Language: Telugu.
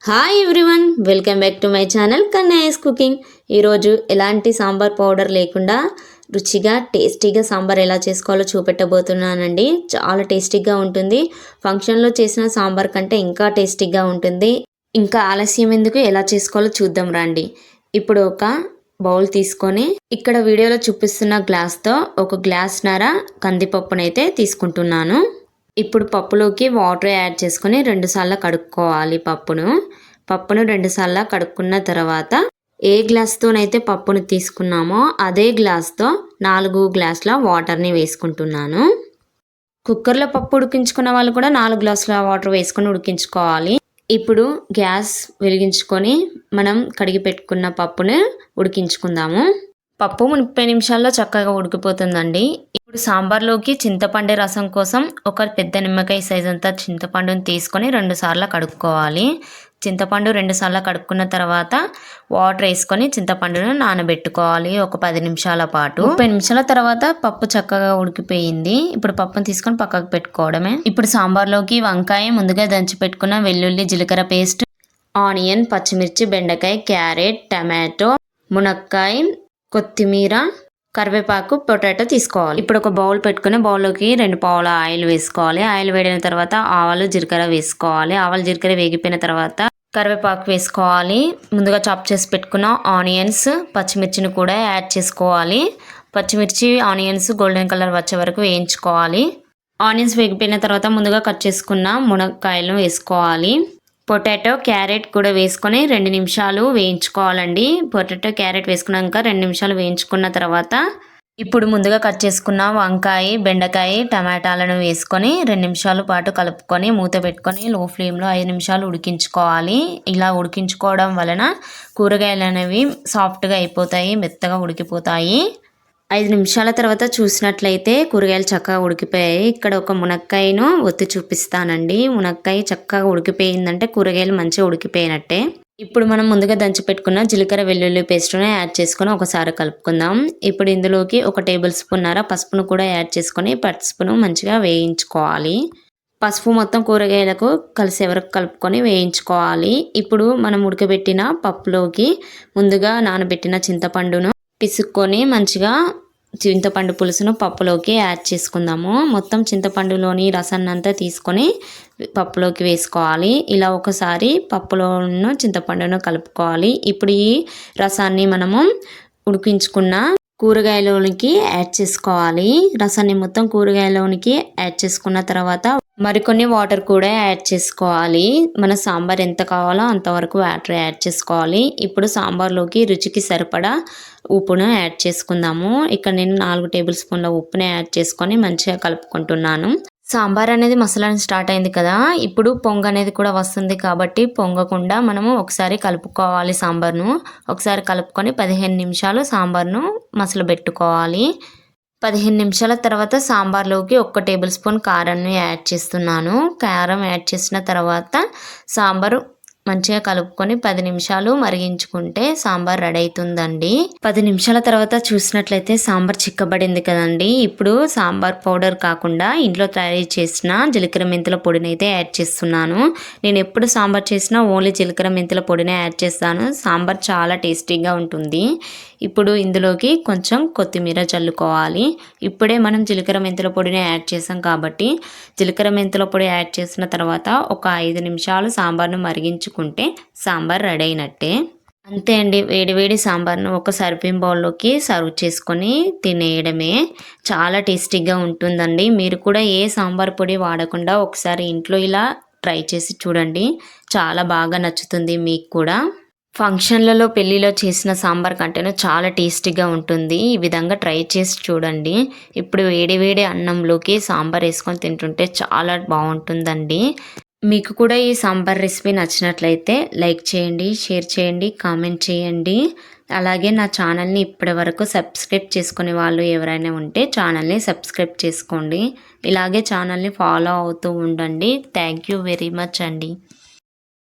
Hi everyone, welcome back to my channel Kannayya's cooking. ఈరోజు ఎలాంటి సాంబార్ పౌడర్ లేకుండా రుచిగా టేస్టీగా సాంబార్ ఎలా చేసుకోవాలో చూపెట్టబోతున్నానండి. చాలా టేస్టీగా ఉంటుంది. ఫంక్షన్లో చేసిన సాంబార్ కంటే ఇంకా టేస్టీగా ఉంటుంది. ఇంకా ఆలస్యం ఎందుకు, ఎలా చేసుకోవాలో చూద్దాం రండి. ఇప్పుడు ఒక బౌల్ తీసుకొని ఇక్కడ వీడియోలో చూపిస్తున్న గ్లాస్తో ఒక గ్లాస్న్నర కందిపప్పునైతే తీసుకుంటున్నాను. ఇప్పుడు పప్పులోకి వాటర్ యాడ్ చేసుకొని 2 సార్లు కడుక్కోవాలి. పప్పును 2 సార్లు కడుక్కున్న తర్వాత ఏ గ్లాస్తోనైతే పప్పును తీసుకున్నామో అదే గ్లాస్తో 4 గ్లాసుల వాటర్ని వేసుకుంటున్నాను. కుక్కర్లో పప్పు ఉడికించుకున్న వాళ్ళు కూడా 4 గ్లాసుల వాటర్ వేసుకొని ఉడికించుకోవాలి. ఇప్పుడు గ్యాస్ వెలిగించుకొని మనం కడిగి పెట్టుకున్న పప్పుని ఉడికించుకుందాము. పప్పు 30 నిమిషాల్లో చక్కగా ఉడికిపోతుందండి. ఇప్పుడు సాంబార్లోకి చింతపండు రసం కోసం ఒక పెద్ద నిమ్మకాయ సైజ్ అంతా చింతపండుని తీసుకొని 2 సార్లు కడుక్కోవాలి. చింతపండు 2 సార్లు కడుక్కున్న తర్వాత వాటర్ వేసుకొని చింతపండును నానబెట్టుకోవాలి ఒక 10 నిమిషాల పాటు. 30 నిమిషాల తర్వాత పప్పు చక్కగా ఉడికిపోయింది. ఇప్పుడు పప్పును తీసుకొని పక్కకు పెట్టుకోవడమే. ఇప్పుడు సాంబార్లోకి వంకాయ, ముందుగా దంచి పెట్టుకున్న వెల్లుల్లి, జీలకర్ర పేస్ట్, ఆనియన్, పచ్చిమిర్చి, బెండకాయ, క్యారెట్, టమాటో, మునక్కాయ, కొత్తిమీర, కరివేపాకు, పొటాటో తీసుకోవాలి. ఇప్పుడు ఒక బౌల్ పెట్టుకుని బౌల్లోకి 2 పావుల ఆయిల్ వేసుకోవాలి. ఆయిల్ వేడిన తర్వాత ఆవాలు, జీలకర్ర వేసుకోవాలి. ఆవాలు, జీలకర్ర వేగిపోయిన తర్వాత కరివేపాకు వేసుకోవాలి. ముందుగా చాప్ చేసి పెట్టుకున్న ఆనియన్స్, పచ్చిమిర్చిని కూడా యాడ్ చేసుకోవాలి. పచ్చిమిర్చి, ఆనియన్స్ గోల్డెన్ కలర్ వచ్చే వరకు వేయించుకోవాలి. ఆనియన్స్ వేగిపోయిన తర్వాత ముందుగా కట్ చేసుకున్న మునక్కాయలను వేసుకోవాలి. పొటాటో, క్యారెట్ కూడా వేసుకొని 2 నిమిషాలు వేయించుకోవాలండి. పొటాటో, క్యారెట్ వేసుకున్నాక 2 నిమిషాలు వేయించుకున్న తర్వాత ఇప్పుడు ముందుగా కట్ చేసుకున్న వంకాయ, బెండకాయ, టమాటాలను వేసుకొని 2 నిమిషాల పాటు కలుపుకొని మూత పెట్టుకొని లో ఫ్లేమ్లో 5 నిమిషాలు ఉడికించుకోవాలి. ఇలా ఉడికించుకోవడం వలన కూరగాయలు అనేవి సాఫ్ట్గా అయిపోతాయి, మెత్తగా ఉడికిపోతాయి. 5 నిమిషాల తర్వాత చూసినట్లయితే కూరగాయలు చక్కగా ఉడికిపోయాయి. ఇక్కడ ఒక మునక్కాయను ఒత్తి చూపిస్తానండి. మునక్కాయ చక్కగా ఉడికిపోయిందంటే కూరగాయలు మంచిగా ఉడికిపోయినట్టే. ఇప్పుడు మనం ముందుగా దంచి పెట్టుకున్న జీలకర్ర, వెల్లుల్లి పేస్ట్ను యాడ్ చేసుకొని ఒకసారి కలుపుకుందాం. ఇప్పుడు ఇందులోకి 1 టేబుల్ స్పూన్నర పసుపును కూడా యాడ్ చేసుకొని పసుపును మంచిగా వేయించుకోవాలి. పసుపు మొత్తం కూరగాయలకు కలిసే వరకు కలుపుకొని వేయించుకోవాలి. ఇప్పుడు మనం ఉడకబెట్టిన పప్పులోకి ముందుగా నానబెట్టిన చింతపండును పిసుక్కొని మంచిగా చింతపండు పులుసును పప్పులోకి యాడ్ చేసుకుందాము. మొత్తం చింతపండులోని రసాన్ని అంతా తీసుకొని పప్పులోకి వేసుకోవాలి. ఇలా ఒకసారి పప్పులోను చింతపండును కలుపుకోవాలి. ఇప్పుడు ఈ రసాన్ని మనము ఉడికించుకున్న కూరగాయలోనికి యాడ్ చేసుకోవాలి. రసాన్ని మొత్తం కూరగాయలోనికి యాడ్ చేసుకున్న తర్వాత మరికొన్ని వాటర్ కూడా యాడ్ చేసుకోవాలి. మన సాంబార్ ఎంత కావాలో అంతవరకు వాటర్ యాడ్ చేసుకోవాలి. ఇప్పుడు సాంబార్లోకి రుచికి సరిపడా ఉప్పును యాడ్ చేసుకుందాము. ఇక్కడ నేను 4 టేబుల్ స్పూన్ల ఉప్పుని యాడ్ చేసుకొని మంచిగా కలుపుకుంటున్నాను. సాంబార్ అనేది మసాలాని స్టార్ట్ అయింది కదా, ఇప్పుడు పొంగు అనేది కూడా వస్తుంది కాబట్టి పొంగకుండా మనము ఒకసారి కలుపుకోవాలి. సాంబార్ను ఒకసారి కలుపుకొని 15 నిమిషాలు సాంబార్ను మసలబెట్టుకోవాలి. 15 నిమిషాల తర్వాత సాంబార్లోకి 1 టేబుల్ స్పూన్ కారాన్ని యాడ్ చేస్తున్నాను. కారం యాడ్ చేసిన తర్వాత సాంబారు మంచిగా కలుపుకొని 10 నిమిషాలు మరిగించుకుంటే సాంబార్ రెడీ అవుతుందండి. 10 నిమిషాల తర్వాత చూసినట్లయితే సాంబార్ చిక్కబడింది కదండి. ఇప్పుడు సాంబార్ పౌడర్ కాకుండా ఇంట్లో తయారు చేసిన జీలకర్ర మెంతుల పొడిని అయితే యాడ్ చేస్తున్నాను. నేను ఎప్పుడు సాంబార్ చేసినా ఓన్లీ జీలకర్ర మెంతుల పొడినే యాడ్ చేస్తాను. సాంబార్ చాలా టేస్టీగా ఉంటుంది. ఇప్పుడు ఇందులోకి కొంచెం కొత్తిమీర చల్లుకోవాలి. ఇప్పుడే మనం జీలకర్ర మెంతుల పొడిని యాడ్ చేసాం కాబట్టి జీలకర్ర మెంతుల పొడి యాడ్ చేసిన తర్వాత ఒక 5 నిమిషాలు సాంబార్ను మరిగించుకుంటే సాంబార్ రెడీ అయినట్టే. అంతే అండి. వేడివేడి సాంబార్ను ఒక సర్వింగ్ బౌల్లోకి సర్వ్ చేసుకొని తినేయడమే. చాలా టేస్టీగా ఉంటుందండి. మీరు కూడా ఏ సాంబార్ పొడి వాడకుండా ఒకసారి ఇంట్లో ఇలా ట్రై చేసి చూడండి. చాలా బాగా నచ్చుతుంది మీకు కూడా. ఫంక్షన్లలో, పెళ్ళిలో చేసిన సాంబార్ కంటేనే చాలా టేస్టీగా ఉంటుంది. ఈ విధంగా ట్రై చేసి చూడండి. ఇప్పుడు వేడి అన్నంలోకి సాంబార్ వేసుకొని తింటుంటే చాలా బాగుంటుందండి. మీకు కూడా ఈ సాంబార్ రెసిపీ నచ్చినట్లయితే లైక్ చేయండి, షేర్ చేయండి, కామెంట్ చేయండి. అలాగే నా ఛానల్ని ఇప్పటివరకు సబ్స్క్రైబ్ చేసుకునే వాళ్ళు ఎవరైనా ఉంటే ఛానల్ని సబ్స్క్రైబ్ చేసుకోండి. ఇలాగే ఛానల్ని ఫాలో అవుతూ ఉండండి. థ్యాంక్ యూ వెరీ మచ్ అండి.